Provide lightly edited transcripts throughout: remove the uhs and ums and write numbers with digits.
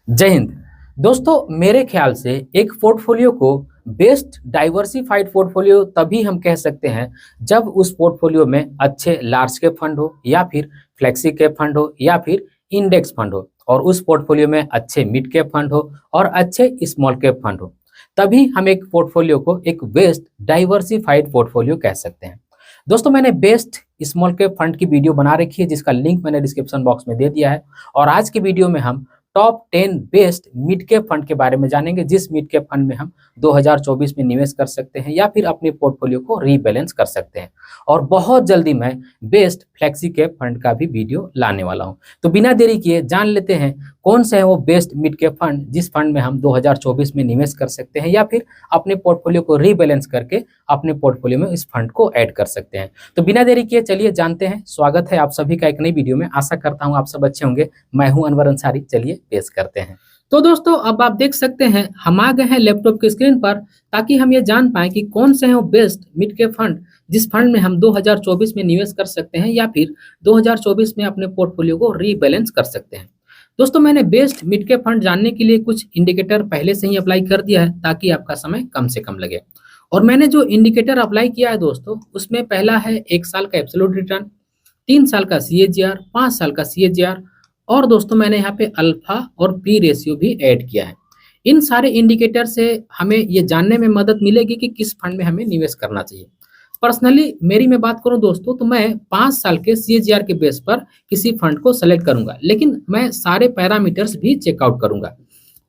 जय हिंद। दोस्तों, मेरे ख्याल से एक पोर्टफोलियो को बेस्ट डाइवर्सिफाइड पोर्टफोलियो तभी हम कह सकते हैं जब उस पोर्टफोलियो में अच्छे लार्ज कैप फंड हो या फिर फ्लेक्सी कैप फंड हो या फिर इंडेक्स फंड हो और उस पोर्टफोलियो में अच्छे मिड कैप फंड हो और अच्छे स्मॉल कैप फंड हो। तभी हम एक पोर्टफोलियो को एक बेस्ट डाइवर्सिफाइड पोर्टफोलियो कह सकते हैं। दोस्तों, मैंने बेस्ट स्मॉल कैप फंड की वीडियो बना रखी है जिसका लिंक मैंने डिस्क्रिप्शन बॉक्स में दे दिया है। और आज की वीडियो में हम top 10 best mid cap fund के बारे में जानेंगे, जिस मिड कैप फंड में हम 2024 में निवेश कर सकते हैं या फिर अपने पोर्टफोलियो को रीबैलेंस कर सकते हैं। और बहुत जल्दी मैं बेस्ट फ्लेक्सी कैप फंड का भी वीडियो लाने वाला हूं। तो बिना देरी किए जान लेते हैं कौन से है वो बेस्ट मिड कैप फंड जिस फंड में हम 2024 में निवेश कर सकते हैं या फिर अपने पोर्टफोलियो को रीबैलेंस करके अपने पोर्टफोलियो में इस फंड को ऐड कर सकते हैं। तो बिना देरी किए चलिए जानते हैं। स्वागत है आप सभी का एक नई वीडियो में। आशा करता हूं आप सब अच्छे होंगे। मैं हूं अनवर अंसारी। चलिए पेश करते हैं। तो दोस्तों, अब आप देख सकते हैं हम आ गए हैं लैपटॉप की स्क्रीन पर, ताकि हम ये जान पाएं कि कौन से हैं वो बेस्ट मिड कैप फंड जिस फंड में हम 2024 में निवेश कर सकते हैं या फिर 2024 में अपने पोर्टफोलियो को रीबैलेंस कर सकते हैं। दोस्तों, मैंने बेस्ट मिड कैप फंड जानने के लिए कुछ इंडिकेटर पहले से ही अप्लाई कर दिया है ताकि आपका समय कम से कम लगे। और मैंने जो इंडिकेटर अप्लाई किया है दोस्तों, उसमें पहला है 1 साल का एब्सोल्यूट रिटर्न, 3 साल का CAGR, 5 साल का CAGR और दोस्तों मैंने यहाँ पे अल्फा और पी रेशियो भी ऐड किया है। इन सारे इंडिकेटर से हमें ये जानने में मदद मिलेगी कि किस फंड में हमें निवेश करना चाहिए। पर्सनली मेरी मैं बात करूं दोस्तों, तो मैं 5 साल के CAGR के बेस पर किसी फंड को सेलेक्ट करूंगा, लेकिन मैं सारे पैरामीटर्स भी चेकआउट करूंगा।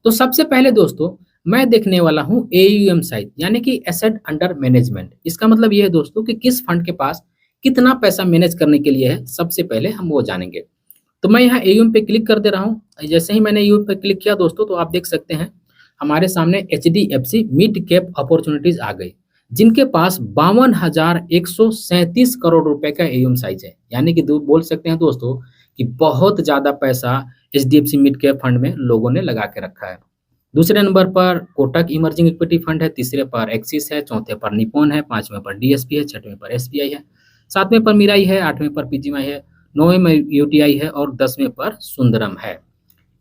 तो सबसे पहले दोस्तों मैं देखने वाला हूं AUM साइज, यानी कि एसेट अंडर मैनेजमेंट। इसका मतलब ये है दोस्तों कि किस फंड के पास कितना पैसा मैनेज करने के लिए है, सबसे पहले हम वो जानेंगे। तो मैं यहाँ AUM पे क्लिक कर दे रहा हूँ। जैसे ही मैंने AUM पे क्लिक किया दोस्तों, तो आप देख सकते हैं हमारे सामने HDFC मिड कैप अपॉर्चुनिटीज आ गई, जिनके पास 52,137 करोड़ रुपए का AUM साइज है। यानी कि बोल सकते हैं दोस्तों कि बहुत ज्यादा पैसा HDFC मिड कैप फंड में लोगों ने लगा के रखा है। दूसरे नंबर पर कोटक इमर्जिंग इक्विटी फंड है, तीसरे पर एक्सिस है, चौथे पर निपॉन है, पांचवें पर DSP है, छठवें पर SBI है, सातवें पर मिराई है, आठवें पर PGI है, नौवें में UTI है और 10वें पर सुंदरम है।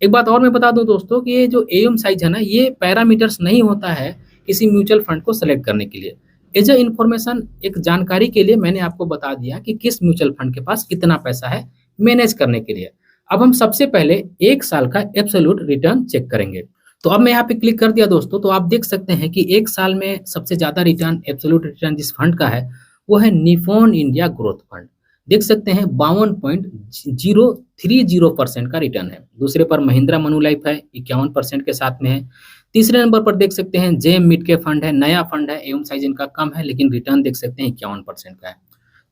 एक बात और मैं बता दूं दोस्तों कि ये जो AUM साइज है ना, ये पैरामीटर्स नहीं होता है किसी म्यूचुअल फंड को सेलेक्ट करने के लिए। एज ए इन्फॉर्मेशन, एक जानकारी के लिए मैंने आपको बता दिया कि किस म्यूचुअल फंड के पास कितना पैसा है मैनेज करने के लिए। अब हम सबसे पहले 1 साल का एब्सोल्यूट रिटर्न चेक करेंगे। तो अब मैं यहाँ पे क्लिक कर दिया दोस्तों, तो आप देख सकते हैं कि 1 साल में सबसे ज्यादा रिटर्न, एब्सोल्यूट रिटर्न जिस फंड का है वो है निपॉन इंडिया ग्रोथ फंड। देख सकते हैं 52.030% का रिटर्न है। दूसरे पर महिंद्रा मनुलाइफ है, 51% के साथ में है। तीसरे नंबर पर देख सकते हैं जेम मिड के फंड है, नया फंड है, एवं साइज इनका कम है लेकिन रिटर्न देख सकते हैं 51% का है।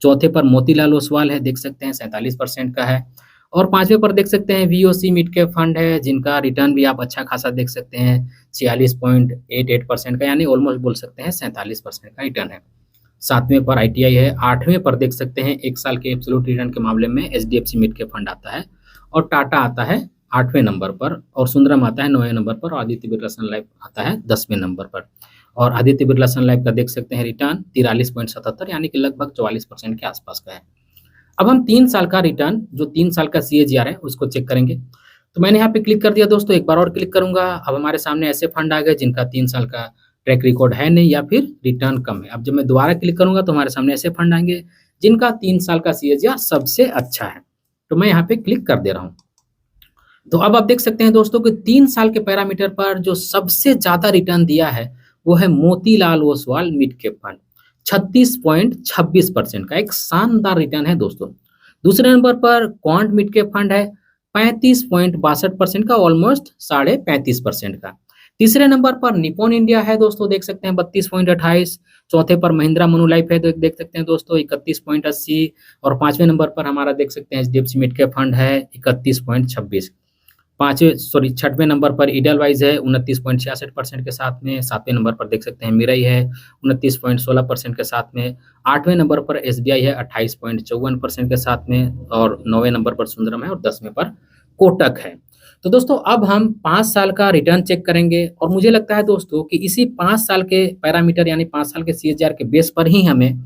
चौथे पर मोतीलाल ओसवाल है, देख सकते हैं 47% का है। और पांचवें पर देख सकते हैं VOC मिड कैप फंड है, जिनका रिटर्न भी आप अच्छा खासा देख सकते हैं 46.88% का, यानी ऑलमोस्ट बोल सकते हैं 47% का रिटर्न है। सातवें पर ITI है। आठवें पर देख सकते हैं 1 साल के एब्सोल्यूट रिटर्न के मामले में HDFC मिड कैप फंड आता है और टाटा आता है 8वें नंबर पर और सुंदरम आता है 9वें नंबर पर और आदित्य बिरला सन लाइफ आता है 10वें नंबर पर। और आदित्य बिरला सन लाइफ का देख सकते हैं रिटर्न 43.77, यानी कि लगभग 44% के आसपास का है। अब हम 3 साल का रिटर्न, जो 3 साल का CAGR है, उसको चेक करेंगे। तो मैंने यहाँ पे क्लिक कर दिया दोस्तों, एक बार और क्लिक करूंगा। अब हमारे सामने ऐसे फंड आ गए जिनका 3 साल का ट्रैक रिकॉर्ड है नहीं या फिर रिटर्न कम है। अब जब मैं दोबारा क्लिक करूंगा तो हमारे सामने ऐसे फंड आएंगे जिनका 3 साल का CAGR सबसे अच्छा है। तो मैं यहाँ पे क्लिक कर दे रहा हूँ। तो अब आप देख सकते हैं दोस्तों कि 3 साल के पैरामीटर पर जो सबसे ज्यादा रिटर्न दिया है वो है Motilal Oswal mid cap fund, 36.26% का एक शानदार रिटर्न है दोस्तों। दूसरे नंबर पर क्वांट मिड कैप फंड है 35.62% का, ऑलमोस्ट 35.5% का। तीसरे नंबर पर निपॉन इंडिया है दोस्तों, देख सकते हैं 32.28। चौथे पर महिंद्रा मनुलाइफ है, तो देख सकते हैं दोस्तों 31.80। और पांचवें नंबर पर हमारा देख सकते हैं HDFC मिड कैप फंड है 31.26। छठवें नंबर पर ईडलवाइज है 29.66% के साथ में। सातवें नंबर पर देख सकते हैं मिराई है 29.16% के साथ में। आठवें नंबर पर SBI है 28.54% के साथ में और 9वें नंबर पर सुंदरम है और 10वें पर कोटक है। तो दोस्तों अब हम 5 साल का रिटर्न चेक करेंगे और मुझे लगता है दोस्तों कि इसी 5 साल के पैरामीटर यानी 5 साल के CAGR के बेस पर ही हमें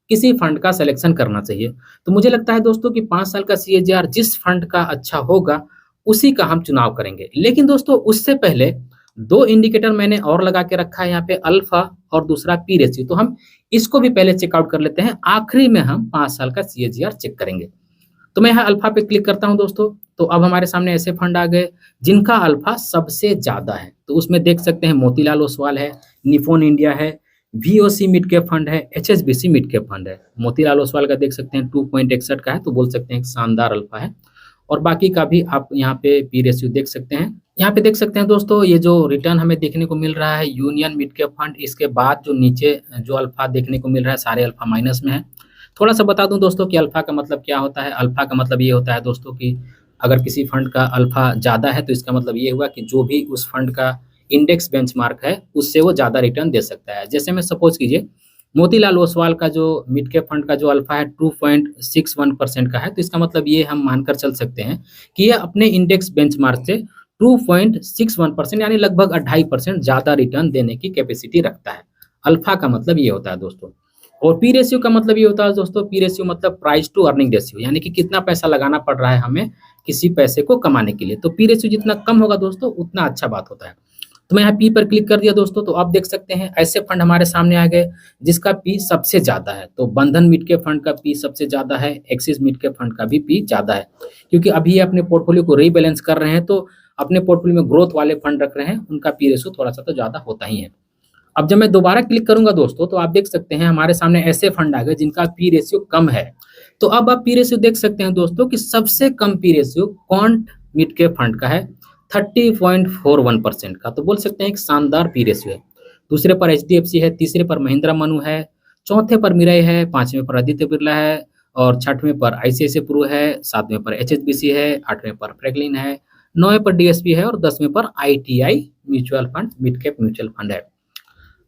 किसी फंड का सिलेक्शन करना चाहिए। तो मुझे लगता है दोस्तों कि 5 साल का CAGR जिस फंड का अच्छा होगा उसी का हम चुनाव करेंगे। लेकिन दोस्तों उससे पहले 2 इंडिकेटर मैंने और लगा के रखा है यहाँ पे, अल्फा और दूसरा पी रेशियो। तो हम इसको भी पहले चेकआउट कर लेते हैं, आखिरी में हम 5 साल का सीएजीआर चेक करेंगे। तो मैं यहाँ अल्फा पे क्लिक करता हूँ दोस्तों, तो अब हमारे सामने ऐसे फंड आ गए जिनका अल्फा सबसे ज़्यादा है। तो उसमें देख सकते हैं मोतीलाल ओसवाल है, निफोन इंडिया है, वीओसी मिड कैप फंड है, एचएसबीसी मिड कैप फंड है। मोतीलाल ओसवाल का देख सकते हैं 2.61 का है, तो बोल सकते हैं एक शानदार अल्फा है। और बाकी का भी आप यहाँ पे पी रेशियो देख सकते हैं। यहाँ पे देख सकते हैं दोस्तों, ये जो रिटर्न हमें देखने को मिल रहा है यूनियन मिड कैप फंड, इसके बाद जो नीचे जो अल्फा देखने को मिल रहा है सारे अल्फा माइनस में है। थोड़ा सा बता दूं दोस्तों कि अल्फा का मतलब क्या होता है। अल्फा का मतलब ये होता है दोस्तों कि अगर किसी फंड का अल्फा ज़्यादा है तो इसका मतलब ये हुआ कि जो भी उस फंड का इंडेक्स बेंचमार्क है उससे वो ज़्यादा रिटर्न दे सकता है। जैसे मैं सपोज कीजिए मोतीलाल ओसवाल का जो मिड कैप फंड का जो अल्फा है 2.61% का है, तो इसका मतलब ये हम मानकर चल सकते हैं कि यह अपने इंडेक्स बेंचमार्क से 2.61% यानी लगभग 2.5% ज़्यादा रिटर्न देने की कैपेसिटी रखता है। अल्फा का मतलब ये होता है दोस्तों। और पी रेशियो का मतलब ये होता है दोस्तों, पी रेशियो मतलब प्राइस टू अर्निंग रेशियो, यानी कि कितना पैसा लगाना पड़ रहा है हमें किसी पैसे को कमाने के लिए। तो पी रेशियो जितना कम होगा दोस्तों उतना अच्छा बात होता है। तो मैं यहाँ पी पर क्लिक कर दिया दोस्तों, तो आप देख सकते हैं ऐसे फंड हमारे सामने आ गए जिसका पी सबसे ज्यादा है। तो बंधन मिड कैप फंड का पी सबसे ज्यादा है, एक्सिस मिड कैप फंड का भी पी ज्यादा है, क्योंकि अभी ये अपने पोर्टफोलियो को रीबैलेंस कर रहे हैं, तो अपने पोर्टफोलियो में ग्रोथ वाले फंड रख रहे हैं, उनका पी रेशियो थोड़ा सा तो ज्यादा होता ही है। अब जब मैं दोबारा क्लिक करूंगा दोस्तों, तो आप देख सकते हैं हमारे सामने ऐसे फंड आ गए जिनका पी रेशियो कम है। तो अब आप पी रेशियो देख सकते हैं दोस्तों कि सबसे कम P ratio quant mid cap fund का है 30.41% का, तो बोल सकते हैं एक शानदार पी रेशियो है। दूसरे पर एचडीएफसी है, तीसरे पर महिंद्रा मनु है, चौथे पर मिराई है, पांचवें पर आदित्य बिरला है, और छठवें पर आईसीआईसीआई प्रू है, सातवें पर एचएसबीसी है, आठवें पर फ्रैंकलिन है, नौवें पर डीएसपी है और 10वें पर ITI mutual fund mid cap mutual fund है।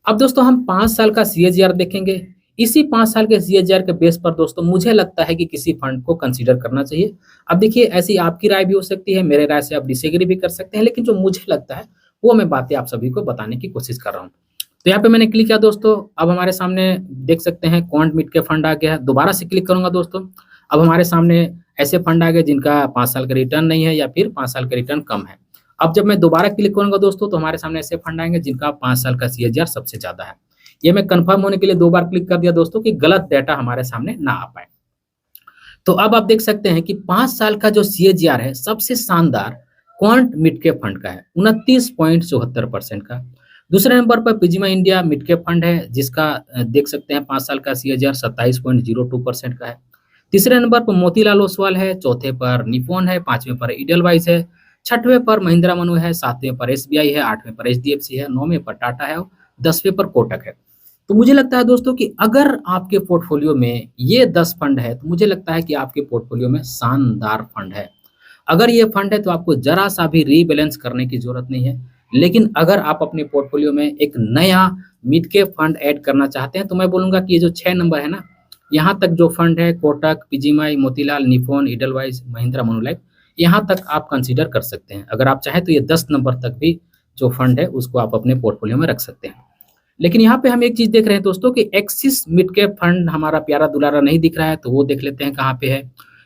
अब दोस्तों हम 5 साल का सीएजीआर देखेंगे। इसी 5 साल के सीएजीआर के बेस पर दोस्तों मुझे लगता है कि किसी फंड को कंसीडर करना चाहिए। अब देखिए ऐसी आपकी राय भी हो सकती है, मेरे राय से आप डिसएग्री भी कर सकते हैं, लेकिन जो मुझे लगता है वो मैं बातें आप सभी को बताने की कोशिश कर रहा हूँ। तो यहाँ पे मैंने क्लिक किया दोस्तों, अब हमारे सामने देख सकते हैं क्वांट मिड के फंड आ गया है। दोबारा से क्लिक करूंगा दोस्तों, अब हमारे सामने ऐसे फंड आ गए जिनका 5 साल का रिटर्न नहीं है या फिर 5 साल का रिटर्न कम है। अब जब मैं दोबारा क्लिक करूंगा दोस्तों, तो हमारे सामने ऐसे फंड आएंगे जिनका 5 साल का सीएजीआर सबसे ज्यादा है। ये मैं कंफर्म होने के लिए 2 बार क्लिक कर दिया दोस्तों कि गलत डाटा हमारे सामने ना आ पाए। तो अब आप देख सकते हैं कि 5 साल का जो सीएजीआर है सबसे शानदार क्वांट मिड कैप फंड का है 29.74% का। दूसरे नंबर पर पिजिमा इंडिया मिड कैप फंड है जिसका देख सकते हैं 5 साल का सीएजीआर 27.02% का है। तीसरे नंबर पर मोतीलाल ओसवाल है, चौथे पर निफोन है, पांचवें पर इडलवाइस है, छठवें पर महिंद्रा मनु है, सातवें पर एसबीआई है, आठवें पर एचडीएफसी है, नौवें पर टाटा है और 10वें पर कोटक है। तो मुझे लगता है दोस्तों कि अगर आपके पोर्टफोलियो में ये 10 फंड है तो मुझे लगता है कि आपके पोर्टफोलियो में शानदार फंड है। अगर ये फंड है तो आपको जरा सा भी रीबैलेंस करने की जरूरत नहीं है। लेकिन अगर आप अपने पोर्टफोलियो में एक नया मिड कैप फंड ऐड करना चाहते हैं तो मैं बोलूंगा कि ये जो 6 नंबर है ना, यहाँ तक जो फंड है कोटक, पीजीमाई, मोतीलाल, निफोन, इडलवाइस, महिंद्रा मनुलाइफ, यहाँ तक आप कंसीडर कर सकते हैं। अगर आप चाहें तो ये 10 नंबर तक भी जो फंड है उसको आप अपने पोर्टफोलियो में रख सकते हैं। लेकिन यहाँ पे हम एक चीज देख रहे हैं दोस्तों कि एक्सिस मिड कैप फंड हमारा प्यारा दुलारा नहीं दिख रहा है, तो वो देख लेते हैं कहाँ पे है।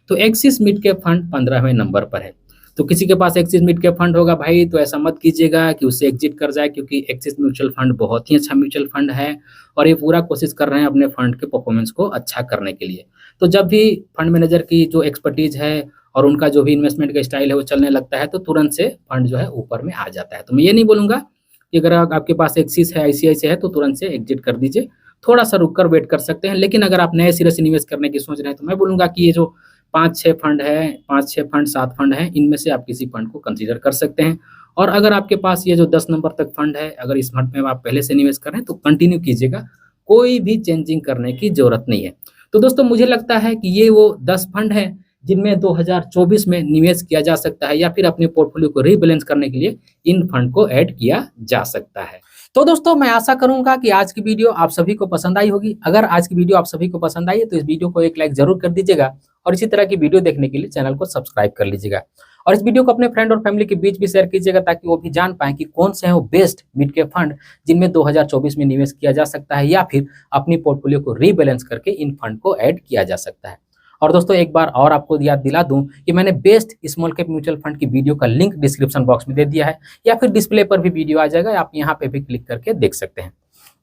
तो एक्सिस मिड कैप फंड 15वें नंबर पर है। तो किसी के पास एक्सिस मिड कैप फंड होगा भाई तो ऐसा मत कीजिएगा कि उससे एग्जिट कर जाए, क्योंकि एक्सिस म्यूचुअल फंड बहुत ही अच्छा म्यूचुअल फंड है और ये पूरा कोशिश कर रहे हैं अपने फंड के परफॉर्मेंस को अच्छा करने के लिए। तो जब भी फंड मैनेजर की जो एक्सपर्टीज है और उनका जो भी इन्वेस्टमेंट का स्टाइल है वो चलने लगता है तो तुरंत से फंड जो है ऊपर में आ जाता है। तो मैं ये नहीं बोलूंगा कि अगर आपके पास एक्सिस है, आईसीआईसीआई है तो तुरंत से एग्जिट कर दीजिए, थोड़ा सा रुक कर वेट कर सकते हैं। लेकिन अगर आप नए सिरे से निवेश करने की सोच रहे हैं तो मैं बोलूंगा कि ये जो 5-6 फंड है, 5-6 फंड 7 फंड है, इनमें से आप किसी फंड को कंसीडर कर सकते हैं। और अगर आपके पास ये जो 10 नंबर तक फंड है, अगर इस फंड में आप पहले से निवेश कर रहे हैं तो कंटिन्यू कीजिएगा, कोई भी चेंजिंग करने की जरूरत नहीं है। तो दोस्तों मुझे लगता है कि ये वो 10 फंड है जिनमें 2024 में निवेश किया जा सकता है या फिर अपने पोर्टफोलियो को रीबैलेंस करने के लिए इन फंड को ऐड किया जा सकता है। तो दोस्तों मैं आशा करूंगा कि आज की वीडियो आप सभी को पसंद आई होगी। अगर आज की वीडियो आप सभी को पसंद आई है तो इस वीडियो को एक लाइक जरूर कर दीजिएगा और इसी तरह की वीडियो देखने के लिए चैनल को सब्सक्राइब कर लीजिएगा और इस वीडियो को अपने फ्रेंड और फैमिली के बीच भी शेयर कीजिएगा ताकि वो भी जान पाए कि कौन से हैं वो बेस्ट मिड कैप फंड जिनमें 2024 में निवेश किया जा सकता है या फिर अपनी पोर्टफोलियो को रीबैलेंस करके इन फंड को ऐड किया जा सकता है। और दोस्तों एक बार और आपको याद दिला दूं कि मैंने best small cap mutual fund की वीडियो का लिंक डिस्क्रिप्शन बॉक्स में दे दिया है, या फिर डिस्प्ले पर भी वीडियो आ जाएगा, आप यहाँ पे भी क्लिक करके देख सकते हैं।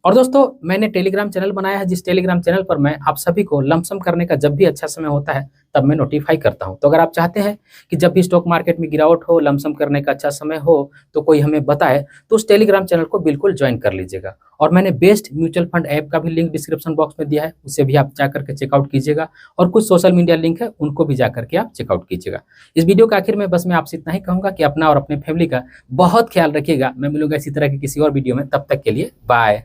और दोस्तों मैंने टेलीग्राम चैनल बनाया है, जिस टेलीग्राम चैनल पर मैं आप सभी को लमसम करने का जब भी अच्छा समय होता है तब मैं नोटिफाई करता हूं। तो अगर आप चाहते हैं कि जब भी स्टॉक मार्केट में गिरावट हो, लमसम करने का अच्छा समय हो, तो कोई हमें बताए, तो उस टेलीग्राम चैनल को बिल्कुल ज्वाइन कर लीजिएगा। और मैंने बेस्ट म्यूचुअल फंड ऐप का भी लिंक डिस्क्रिप्शन बॉक्स में दिया है, उसे भी आप जाकर के चेकआउट कीजिएगा। और कुछ सोशल मीडिया लिंक है, उनको भी जाकर के आप चेकआउट कीजिएगा। इस वीडियो के आखिर में बस मैं आपसे इतना ही कहूंगा कि अपना और अपने फैमिली का बहुत ख्याल रखिएगा। मैं मिलूंगा इसी तरह की किसी और वीडियो में, तब तक के लिए बाय।